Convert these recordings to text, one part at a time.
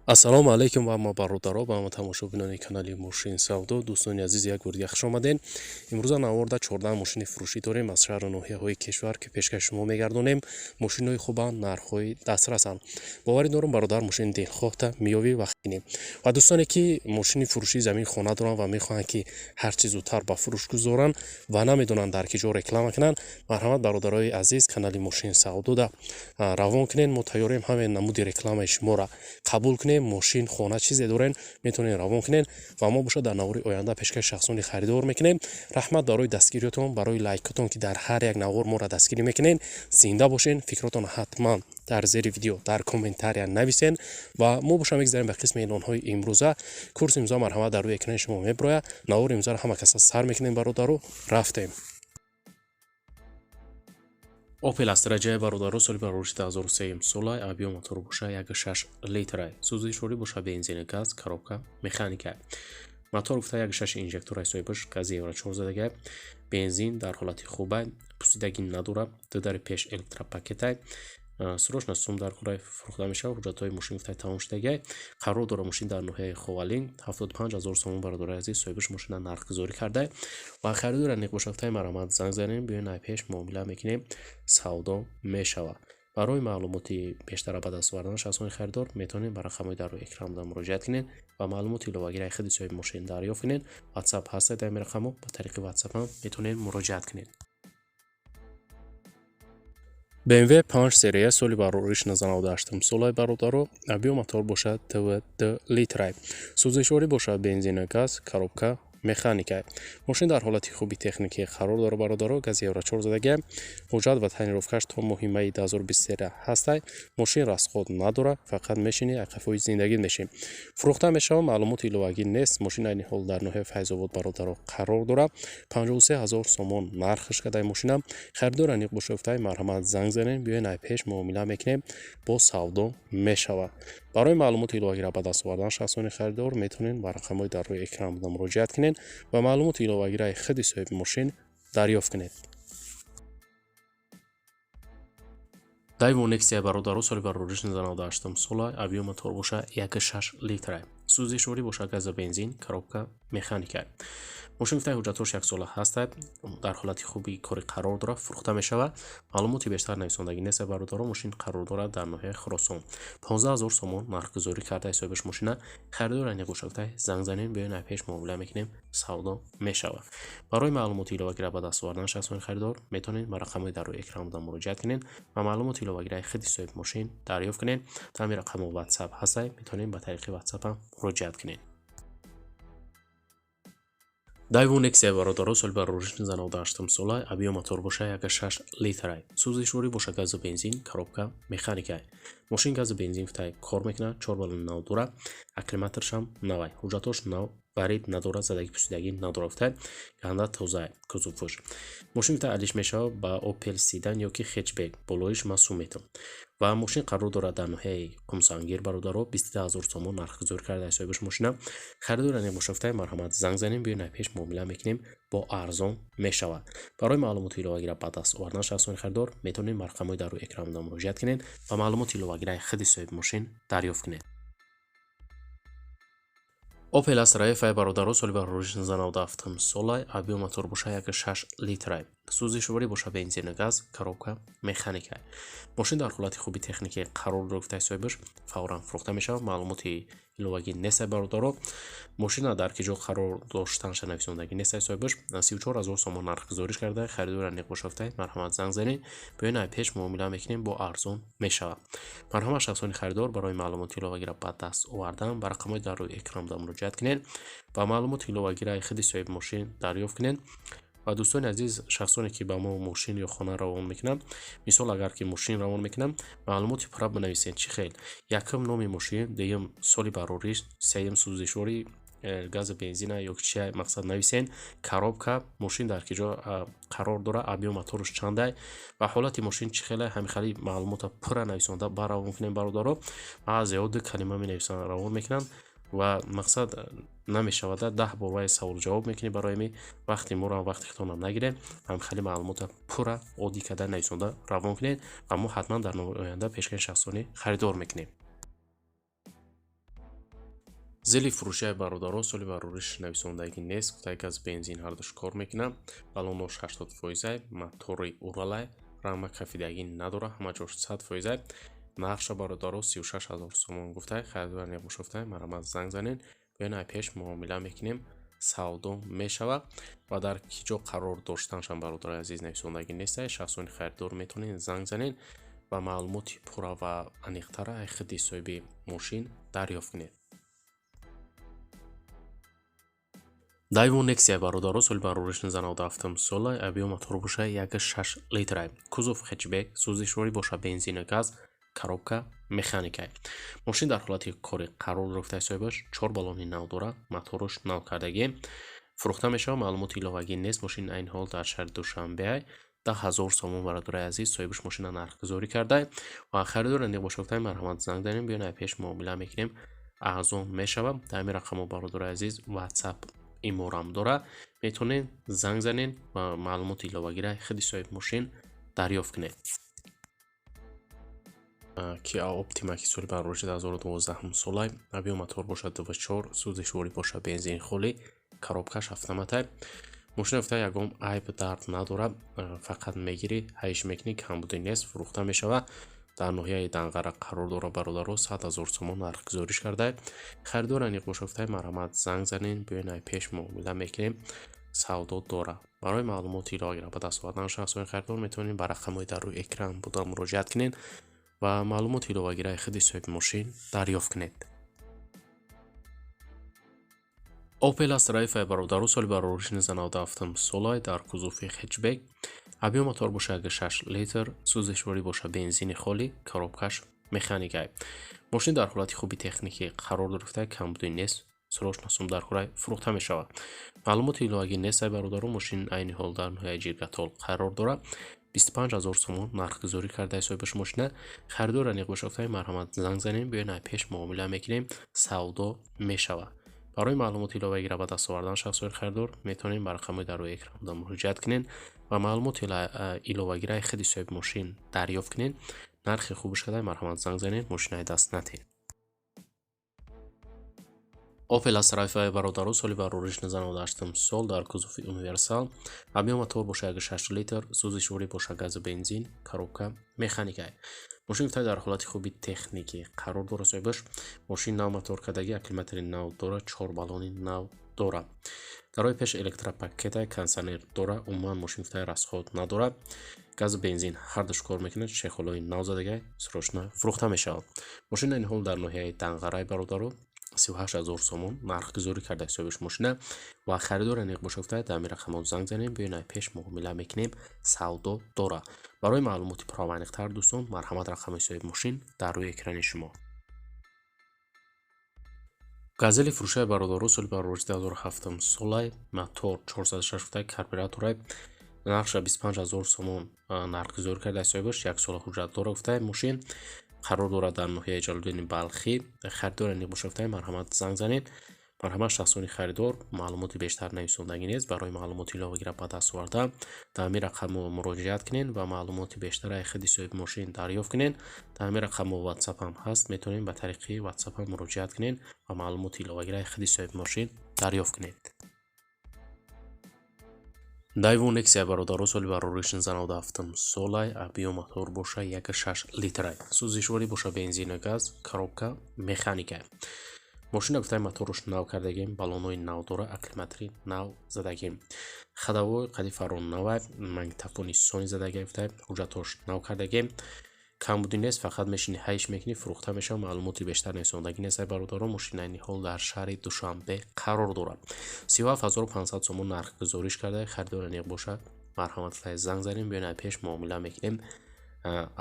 ассалому алайкум ва ма бародаро ба ҳама тамошобинони канали Мошин Савдо. Дӯстони азиз, як бор дигар хуш омаден. имрӯза навбарда 14 мошини фурӯшӣ дорем аз шаҳру ноҳияҳои кишвар ки пешкаш шумо мегардонем. мошинҳои хубанд, нархҳои дастрасанд. боварӣ дорам бародар мошини дилхоҳта миёвӣ ва хинем. ва дӯстоне ки мошини фурӯшии замин хона доранд ва мехоҳанд ки ҳарчи зудтар ба фурӯш гузоранд ва намедонанд дар ки ҷо реклама кунанд, марҳамат бародарои азиз, канали Мошин Савдода равон кунед. мо тайёрем ҳамаи намуди рекламаи шуморо қабул кунем. мошин хона чизе дорен, метавонед равон кунед ва мо бошад дар навори оянда пешкаши шахсони харидор мекунем. раҳмат барои дастгириётон, барои лайкотон ки дар ҳар як навор моро дастгирӣ мекунед. зинда бошен. фикротон ҳатман дар зери видео дар комментария нависен ва мо бошам мегзарем ба қисми эълонҳои имрӯза. курси имзо марҳамат дар рӯи экрани шумо меброяд. навори имзоро ҳама каса сар мекунем бародаро. рафтем. Opel Astra J бародаро соли барориши 2003 имсолай, объем мотор боша 1.6 литрай. сӯзишворӣ боша бензини газ, коробка механика. мотор гуфта 1.6 инжектор ҳисобиш, гази евро 4 задага. бензин дар ҳолати хубай, пусидагӣ надорад, дудари пеш электропакетай. срочно сум дар кулай фурӯхта мешавад. ҳуҷҷатҳои мошин гуфта тамом шудагай. қарор дора мошин дар ноҳияи Ховалин 75000 сомон бародари азиз соҳибиш мошина нархгузорӣ карда ва харидор аниқ боша гуфта маромат занг занем, биёен ай пеш муомила мекунем, савдо мешавад. барои маълумоти бештара ба даст овардан шахсони харидор метавонед ба рақамҳои дар рӯи экранда муроҷиат кунед ва маълумоти иловагираи худи соҳиби мошин дарёфт кунед. WhatsApp ҳастед, дар ин рақамҳо ба тариқи WhatsApp ҳам метавонед муроҷиат кунед. BMW 5 серия соли барориш 1998 имсолай бародаро, объем мотор бошад 2 литрай. сӯзишворӣ бошад бензини газ, коробка механика. мошин дар ҳолати хуби техникӣ қарор дора бародаро, гази евро 4 задага. ҳуҷҷат ва тайинировкаш то моҳи майи 2023 ҳастай. мошин расход надора, фақат мешини айқафҳои зиндагӣ мешин. фурӯхта мешавад, маълумоти иловагӣ нест. мошин айни ҳол дар ноҳияи Файзобод бародаро қарор дора. 53000 сомон нархаш кадай мошина. харидор аниқ боша гуфтай марҳамат занг занем, биёен ай пеш муомила мекунем, бо савдо мешавад. барои маълумоти иловагира ба даст овардан шахсони харидор метавонед ба рақамҳои дар рӯи экран буда муроҷиат кунед ва маълумоти иловагираи худи соҳиби мошин дарёфт кунед. Daewoo Nexia бародаро соли барориш 1998 имсолай, объем мотор боша 1.6 литрай. сӯзишворӣ боша газа бензин, коробка механика. мошин гуфтай ҳуҷҷатош 1 сола ҳастад, дар ҳолати хуби кори қарор дора, фурӯхта мешавад. маълумоти бештар нависондагӣ нест бародаро. мошин қарор дорад дар ноҳияи Хуросон. 15000 сомон нархгузорӣ карда ҳисобиш мошина. харидор аниқ боша гуфтай занг занем, биёен ай пеш муомила мекунем, савдо мешавад. барои маълумоти иловагира ба даст овардан шахсони харидор метавонед ба рақамҳои дар рӯи экран буда муроҷиат кунед ва маълумоти иловагираи худи соҳиби мошин дарёфт кунед. дар ҳамин рақамҳо WhatsApp ҳастай, метавонед ба тариқи WhatsApp ҳам муроҷиат кунед. Daewoo Nexia бародаро соли барориш 1998 имсолай, объем мотор боша 1.6 литрай. сӯзишворӣ боша газу бензин, коробка механика. мошин газу бензин гуфтай кор мекунад, 4 балони нав дора, акклиматоршам навай. ҳуҷҷатош нав, барид надорад, задаги пусидагӣ надорад гуфтай, ганда тоза кузуфуш. мошин гуфтай алиш мешавад ба Opel Sedan ёки хетчбек, болоиш масъул метавон. ва мошин қарор дорад дар ноҳияи Қумсангир бародаро, 22000 сомон нархгузорӣ карда ҳисобиш мошина. харидор аниқ боша гуфтай марҳамат занг занем, биёен ай пеш муомила мекунем, бо арзон мешавад. барои маълумоти иловагира ба даст овардан шахсони харидор метавонед ба рақамҳои дар рӯи экран буда муроҷиат кунед ва маълумоти иловагираи худи соҳиби мошин дарёфт кунед. Opel Astra F бародаро соли барориш 1997 имсолай, объем мотор боша 1.6 литрай. сӯзишворӣ боша бензини газ, коробка механика. мошин дар ҳолати хуби техникӣ қарор дора гуфтай соҳибиш, фавран фурӯхта мешавад. маълумоти иловагӣ нест бародаро. мошина дар ки ҷо қарор доштанша нависондагӣ нест соҳибиш, 34000 сомон нархгузориш карда. харидор аниқ боша гуфтай марҳамат занг занем, биёен ай пеш муомила мекунем, бо арзон мешавад. марҳамат шахсони харидор барои маълумоти иловагира ба даст овардан ба рақамҳои дар рӯи экран буда муроҷиат кунед ва маълумоти иловагираи худи соҳиби мошин дарёфт кунед. ва дӯстони азиз, шахсоне ки ба мо мошин ё хона равон мекунанд, мисол агар ки мошин равон мекунанд, маълумоти пурра бинависед. чӣ хел? якум номи мошин, дуюм соли барориш, сеюм сӯзишворӣ газу бензина ё чи мақсад нависен, коробка, мошин дар ки ҷо қарор дора, объем моторш чандай ва ҳолати мошин чӣ хеле, ҳамин хали маълумота пурра нависонда ба равон кунем бародаро. аз зиёди калима менависанд, равон мекунанд ва мақсад намешавада 10 бор вай савол ҷавоб мекунӣ барои ми вақти моро вақти хитонам нагирем. ҳам хали маълумота пурра оддӣ карда нависонда равон кунед ва мо ҳатман дар навори оянда пешкаши шахсонӣ харидор мекунем. зели фурӯшияи бародаро соли барориш нависондагӣ нест. Гуфтаи газ бензин ҳардуш кор мекунад. Баллонош 80%, мотори уралай, рама кафидагӣ надора, ҳама ҷош 100%. нақша бародаро 36 000 сомон. Гуфтаи харидоран ябошофтаи марамат занг занен, биён ай пеш муомила мекунем, савдо мешава. ва дар ки ҷо қарор доштаншан бародарои азиз нависондагӣ нестай. шахсони харидор метавонед занг занен ва маълумоти пурра ва аниқтара аз худи соҳиби мошин дарёфт кунед. Daewoo Nexia бародаро соли барориш 1997 сола, объем мотор боша 1.6 литрай. Кузов хэтчбек, сӯзишворӣ боша бензину газ, коробка механикай. Мошин дар ҳолати кори қарор гирифтаи соҳибаш 4 баллони нав дорад, моторош нав кардагӣ. Фурӯхта мешавад, маълумоти иловагӣ нест. Мошин айни ҳол дар шаҳри Душанбе 10,000 сомон бародарои азиз соҳибаш мошина нархгузорӣ карда ва харидор нигбошофтаи марҳамат занг занем, биён ай пеш муомила мекунем, арзон мешавад. Дар рақамо бародарои азиз WhatsApp иморам дора, метавонед занг занен ва маълумоти иловагиро худи соҳиби мошин дарёфт кунед. Kia Optima ки соли барориш 2012 солай, объем мотор бошад 2.4, сӯзишворӣ бошад бензини холӣ, коробкаш автоматай. мошина гуфта ягон айб дард надорад, фақат мегирӣ, ҳайш мекунӣ, камбудӣ нест, фурӯхта мешавад. дар ноҳияи Данғара қарор дора бародаро 100,000 сомон нархгузориш карда. харидор аниқбошофтаи марҳамат занг занен, биён ай пеш муомила мекунем, савдо дора. барои маълумоти иловагиро ба даст овардан шахсони харидор метавонед ба рақамҳои дар рӯи экран буда муроҷиат кунед ва маълумоти иловагиро аз худи соҳиби мошин дарёфт кунед. Opel Astra бародаро соли барориш 1997 солай, дар кузови хэтчбек, объем мотор боша 1.6 литр, сӯзишворӣ боша бензини холӣ, коробкаш механикай. мошин дар ҳолати хуби техникӣ қарор гирифта, камбудӣ нест, сӯрохна сум дар хӯрай фурӯхта мешавад. маълумоти иловагӣ нестай бародаро, мошин айни ҳол дар ноҳияи Ҷиргатол қарор дорад. 25,000 сомон нархгузорӣ кардаи соҳибаш мошина. харидор аниқбошофтаи марҳамат занг занем, биён ай пеш муомила мекунем, савдо мешавад. барои маълумоти иловагиро ба даст овардан шахсони харидор метавонем ба рақамҳои дар рӯи экран буда муроҷиат кунед ва маълумоти иловагиро аз худи соҳиби мошин дарёфт кунед. нархи хубаш кадай марҳамат занг занед, мошинаи даст натед. Opel Astra бародаро соли барориш 1998 сол, дар кузови универсал, объем мотор боша 1.6 литр, сӯзишворӣ боша газу бензин, коробка механикай. мошин гуфта дар ҳолати хуби техникӣ қарор дора соҳибаш. мошин нав мотор кардагӣ, аккумулятори нав дора, 4 баллони нав дора. дарои пеш электропакетай, кондитсионер дора. умуман мошин гуфта расход надорад. газу бензин ҳардуш кор мекунад. чехолҳои нав задагай срочно фурӯхта мешавад. мошин айни ҳол дар ноҳияи Данғараи бародаро 38,000 сомон нархгузорӣ кардаи соҳибаш мошина ва харидор аниқбошофта дар ами рақамот занг занем, биён ай пеш муомила мекунем, савдо дора. барои маълумоти пурра ва аниқтар дӯстон, марҳамат рақамҳои соҳиби мошин дар рӯи экрани шумо. газели фурӯшияи бародаро соли барориш 2007 солай, мотор 460 карбюраторай, нақша 25,000 сомон нархгузорӣ кардаи соҳибаш, 1 сола ҳуҷҷат дора. гуфтаи мошин қарор дорад дар ноҳияи Ҷалолиддини Балхӣ. харидор аниқбошофтаи марҳамат занг занед. марҳамат шахсони харидор, маълумоти бештар нависондагӣ нест. барои маълумоти иловагиро ба даст оварда дар ами рақамо муроҷиат кунед ва маълумоти бештар аз худи соҳиби мошин дарёфт кунед. дар ами рақамо WhatsApp ҳам ҳаст, метавонед ба тариқи WhatsApp ҳам муроҷиат кунед ва маълумоти иловагиро аз худи соҳиби мошин дарёфт кунед. Daewoo Nexia бародаро соли барориш 1997 солай, объем мотор боша 1.6 литрай, сӯзишворӣ боша бензину газ, коробка механикай. мошина гуфтаи моторош нав кардагим, баллонои нав дора, аккумулятори нав задагим, хадавои қадифаро навай, магнитофони сони задагай, гуфтаи ҳуҷҷатош нав кардагим, камбудӣ нест, фақат мешини ҳайш мекунӣ, фурӯхта мешавад. маълумоти бештар нависондагӣ нест. бародаро, мошина айни ҳол дар шаҳри Душанбе қарор дорад. 37,500 сомон нархгузориш карда. харидор аниқ бошад, марҳамат занг занем, биён ай пеш муомила мекунем,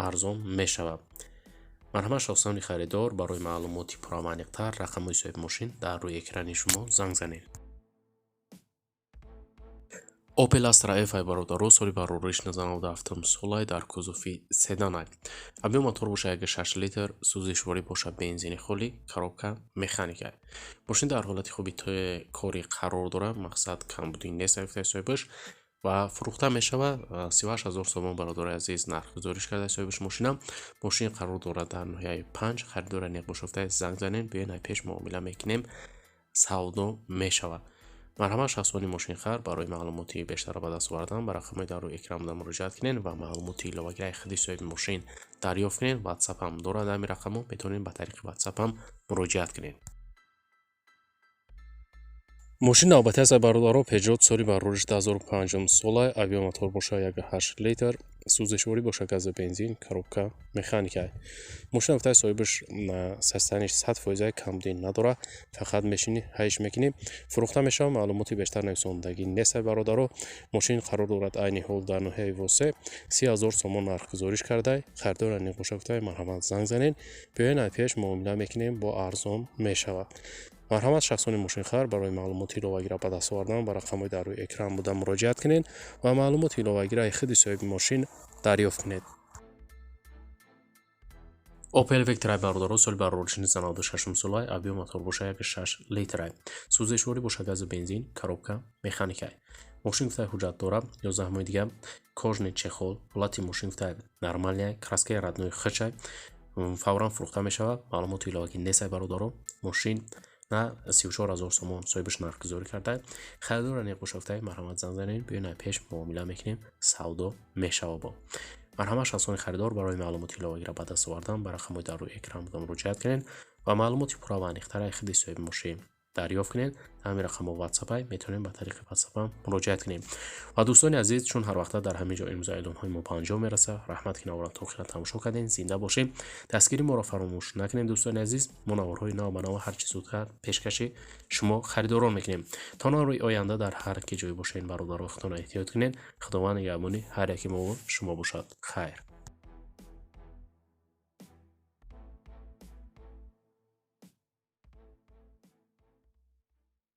арзон мешавад. марҳамат шахсони харидор, барои маълумоти пурра ва аниқтар рақамҳои соҳиби мошин дар рӯи экрани шумо занг занед. Opel Astra бародаро соли барориш 1997 солай, дар кузови седанай, объем мотор боша 1.6 литр, сӯзишворӣ боша бензини холӣ, коробка механикай. мошин дар ҳолати хуби кори қарор дора, мақсад камбудӣ нест гуфтаи соҳибаш ва фурӯхта мешавад. 38,000 сомон бародарои азиз нархгузориш кардаи соҳибаш мошина. мошин қарор дорад дар ноҳияи 5. харидор аниқ бошофтаи занг занем, биён ай пеш муомила мекунем, савдо мешавад. марҳамат шахсони мошинхар барои маълумоти бештар ба даст овардан ба рақамҳои дар рӯи экран буда муроҷиат кунед ва маълумоти иловагираи худи соҳиби мошин дарёфт кунед. ватсапам дорад, ҳамин рақамҳо метавонед ба тариқи ватсапам муроҷиат кунед. ماشین نوبتی است برادرها پژو سالی بر روش 2005 ساله авио мотор боша 1.8 литр сӯзишворӣ боша гази бензин коробка механика. ماشین نوبتی صاحبش سستنش 100% کمدین نداره، فقط میشینی هایش میکنی فروخته میشه. معلوماتی بیشتر نویسندگی نیست برادرها. ماشین قرار دارد عین حال در نوحه واسه 30,000 سوم نرخ گذاریش کرده. خریدار نگوشکتای مرحمت زنگ زنین بیاین پیش معامله میکنیم با ارزان میشود. марҳамат шахсони мошинхар барои маълумоти иловагира ба даст овардан ба рақамҳои дар рӯи экран буда муроҷиат кунед ва маълумоти иловагираи худи соҳиби мошин дарёфт кунед. Opel Vectra бародаро соли бароришини 96 солаи авио мотор боша 1.6 литра сӯзишворӣ боша гази бензин коробка механика. мошин гуфтаи ҳуҷҷат дора 11 моҳи дига кожни чехол ҳолати мошин гуфтаи нормалия краскаи раднои хичай фавран фурӯхта мешавад. маълумоти иловагӣ несай бародаро. мошин на 34,000 сомон соҳибаш нархгузорӣ карда. харидора неқушафтай марҳамат занг занед биён пеш муомила мекунем савдо мешава бо. марҳамат шахсони харидор барои маълумоти иловагира ба даст овардан ба рақамҳои дар рӯи экран буда муроҷиат кунед ва маълумоти пурра ва аниқтараи худи соҳиби мошин дарёфт кунед. ҳамин рақамҳо ватсапай метавонем ба тариқи ватсапам муроҷиат кунем. ва дӯстони азиз, чун ҳар вақта дар ҳамин ҷо имзо эълонҳои мо ба анҷом мераса, раҳмат ки навора то охира тамошо кардем. зинда бошем. дастгири моро фаромӯш накунед дӯстони азиз. мо наворҳои нав ба нав ҳарчи зудтар пешкаши шумо харидорон мекунем. то навори оянда дар ҳар ки ҷой бошед бародарои худтон эҳтиёт кунед. худованд нигаҳбони ҳар яки мо ва шумо бошад. хайр.